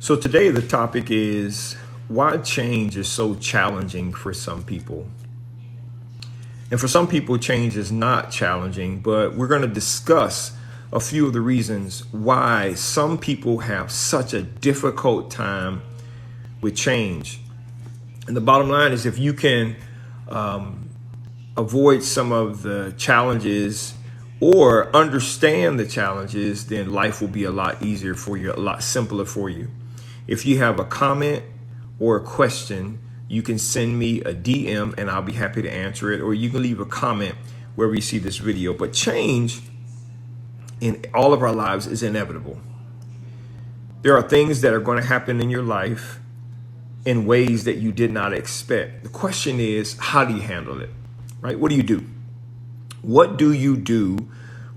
So today the topic is why change is so challenging for some people. And for some people, change is not challenging, but we're going to discuss a few of the reasons why some people have such a difficult time with change. And the bottom line is if you can avoid some of the challenges or understand the challenges, then life will be a lot easier for you, a lot simpler for you. If you have a comment or a question, you can send me a DM and I'll be happy to answer it, or you can leave a comment wherever you see this video. But change in all of our lives is inevitable. There are things that are going to happen in your life in ways that you did not expect. The question is, how do you handle it, right? What do you do? What do you do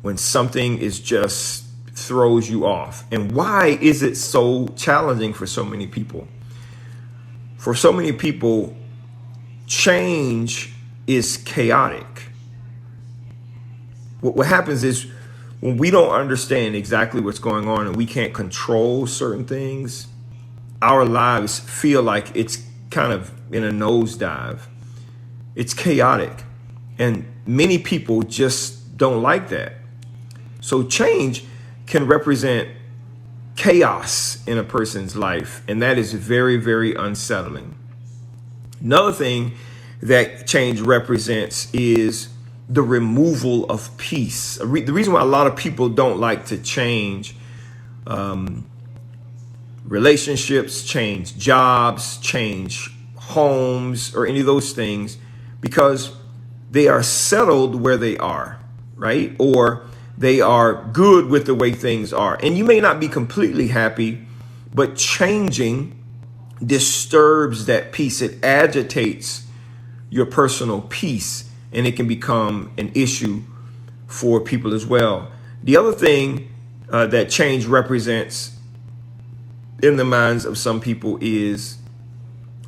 when something is just throws you off? And why is it so challenging for so many people? For so many people, change is chaotic. What happens is when we don't understand exactly what's going on and we can't control certain things, our lives feel like it's kind of in a nosedive. It's chaotic. And many people just don't like that. So change can represent chaos in a person's life, and that is very, very unsettling. Another thing that change represents is the removal of peace. The reason why a lot of people don't like to change relationships, change jobs, change homes, or any of those things, because they are settled where they are, right? Or they are good with the way things are. And you may not be completely happy, but changing disturbs that peace. It agitates your personal peace, and it can become an issue for people as well. The other thing that change represents in the minds of some people is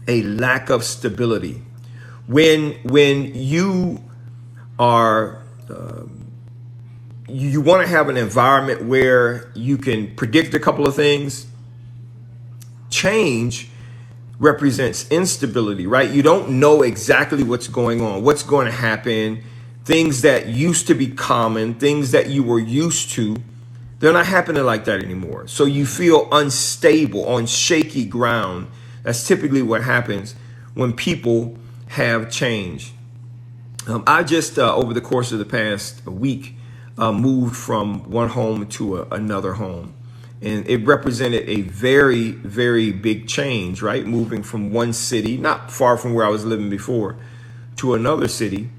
a lack of stability. When you are you want to have an environment where you can predict a couple of things. Change represents instability, right? You don't know exactly what's going on, what's going to happen. Things that used to be common, things that you were used to, they're not happening like that anymore. So you feel unstable, on shaky ground. That's typically what happens when people have change. I just, over the course of the past week, moved from one home to another home. And it represented a very, very big change, right? Moving from one city, not far from where I was living before, to another city.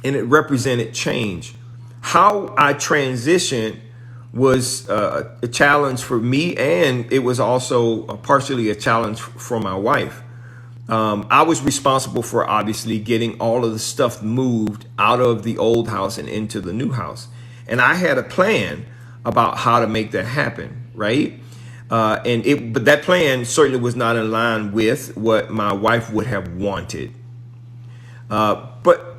And it represented change. How I transitioned was a challenge for me, and it was also partially a challenge for my wife. I was responsible for obviously getting all of the stuff moved out of the old house and into the new house. And I had a plan about how to make that happen, right? But that plan certainly was not in line with what my wife would have wanted. But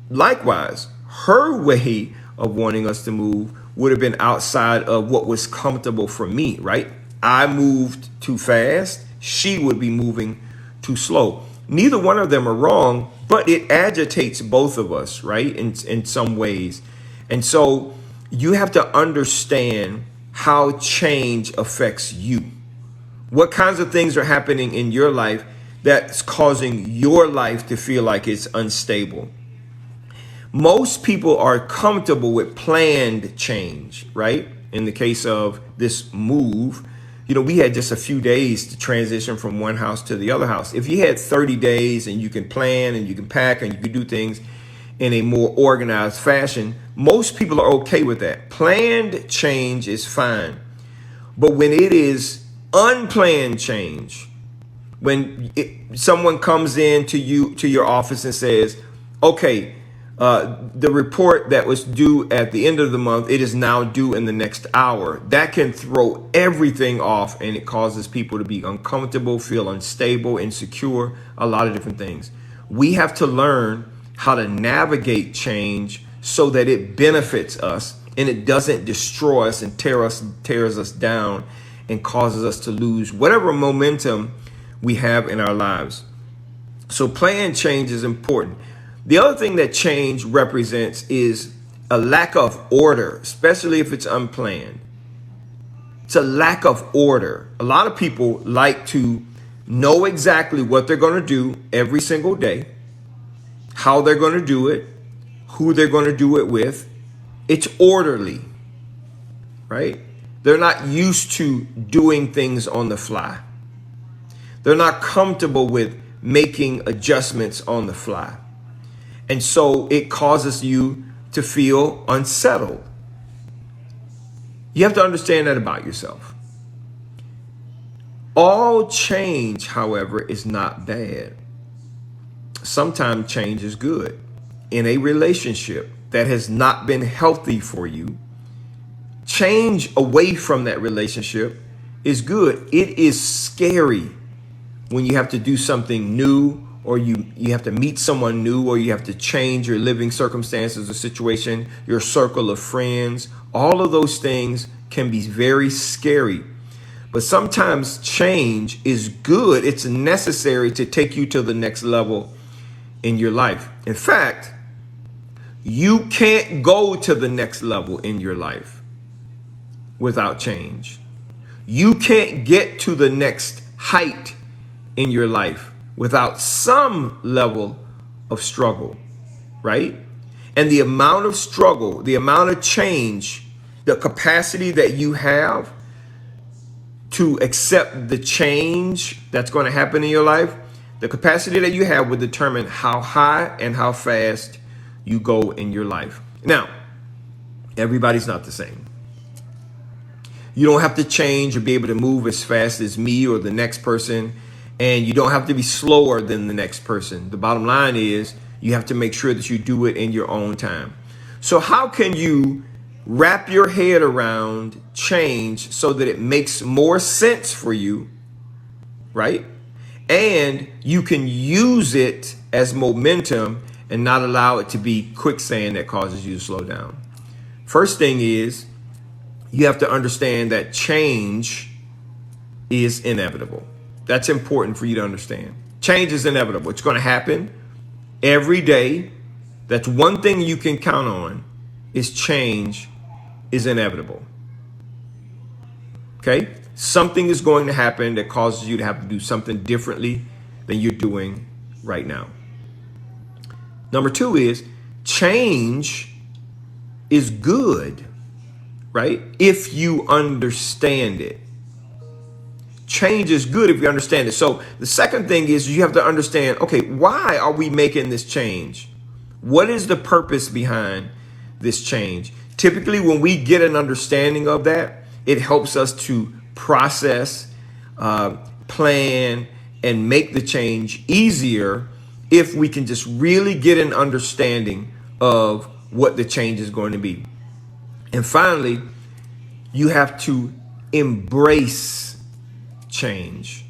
likewise, her way of wanting us to move would have been outside of what was comfortable for me, right? I moved too fast. She would be moving too slow. Neither one of them are wrong, but it agitates both of us, right? In some ways. And so you have to understand how change affects you. What kinds of things are happening in your life that's causing your life to feel like it's unstable? Most people are comfortable with planned change, right? In the case of this move, we had just a few days to transition from one house to the other house. If you had 30 days and you can plan and you can pack and you can do things in a more organized fashion, most people are okay with that. Planned change is fine. But when it is unplanned change, when someone comes in to your office and says, okay, the report that was due at the end of the month, it is now due in the next hour. That can throw everything off, and it causes people to be uncomfortable, feel unstable, insecure, a lot of different things. We have to learn how to navigate change so that it benefits us and it doesn't destroy us and tears us down and causes us to lose whatever momentum we have in our lives. So planned change is important. The other thing that change represents is a lack of order, especially if it's unplanned. It's a lack of order. A lot of people like to know exactly what they're going to do every single day, how they're going to do it, who they're going to do it with. It's orderly, right? They're not used to doing things on the fly. They're not comfortable with making adjustments on the fly. And so it causes you to feel unsettled. You have to understand that about yourself. All change, however, is not bad. Sometimes change is good. In a relationship that has not been healthy for you, change away from that relationship is good. It is scary when you have to do something new, or you have to meet someone new, or you have to change your living circumstances or situation, your circle of friends. All of those things can be very scary. But sometimes change is good. It's necessary to take you to the next level in your life. In fact, you can't go to the next level in your life without change. You can't get to the next height in your life without some level of struggle, right? And the amount of struggle, the amount of change, the capacity that you have to accept the change that's going to happen in your life, the capacity that you have will determine how high and how fast you go in your life. Now, everybody's not the same. You don't have to change or be able to move as fast as me or the next person, and you don't have to be slower than the next person. The bottom line is you have to make sure that you do it in your own time. So how can you wrap your head around change so that it makes more sense for you, right? And you can use it as momentum and not allow it to be quicksand that causes you to slow down. First thing is you have to understand that change is inevitable. That's important for you to understand. Change is inevitable. It's going to happen every day. That's one thing you can count on, is change is inevitable. Okay? Something is going to happen that causes you to have to do something differently than you're doing right now. Number two is change is good, right? If you understand it. Change is good if you understand it. So the second thing is you have to understand, okay, why are we making this change? What is the purpose behind this change? Typically, when we get an understanding of that, it helps us to process, plan, and make the change easier if we can just really get an understanding of what the change is going to be. And finally, you have to embrace change.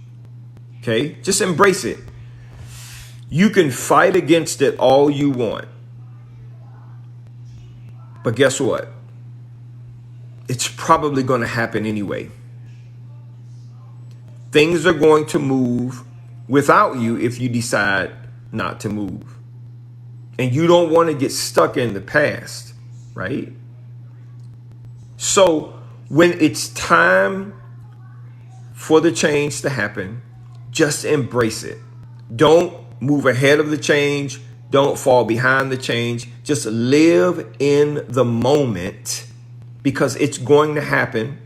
Okay? Just embrace it. You can fight against it all you want. But guess what? It's probably going to happen anyway. Things are going to move without you if you decide not to move. And you don't want to get stuck in the past, right? So when it's time for the change to happen, just embrace it. Don't move ahead of the change. Don't fall behind the change. Just live in the moment because it's going to happen.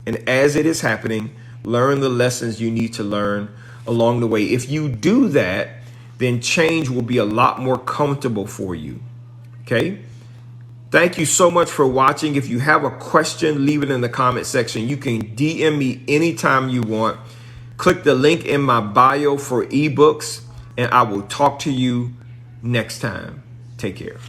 And as it is happening, learn the lessons you need to learn along the way. If you do that, then change will be a lot more comfortable for you. Okay? Thank you so much for watching. If you have a question, leave it in the comment section. You can DM me anytime you want. Click the link in my bio for ebooks, and I will talk to you next time. Take care.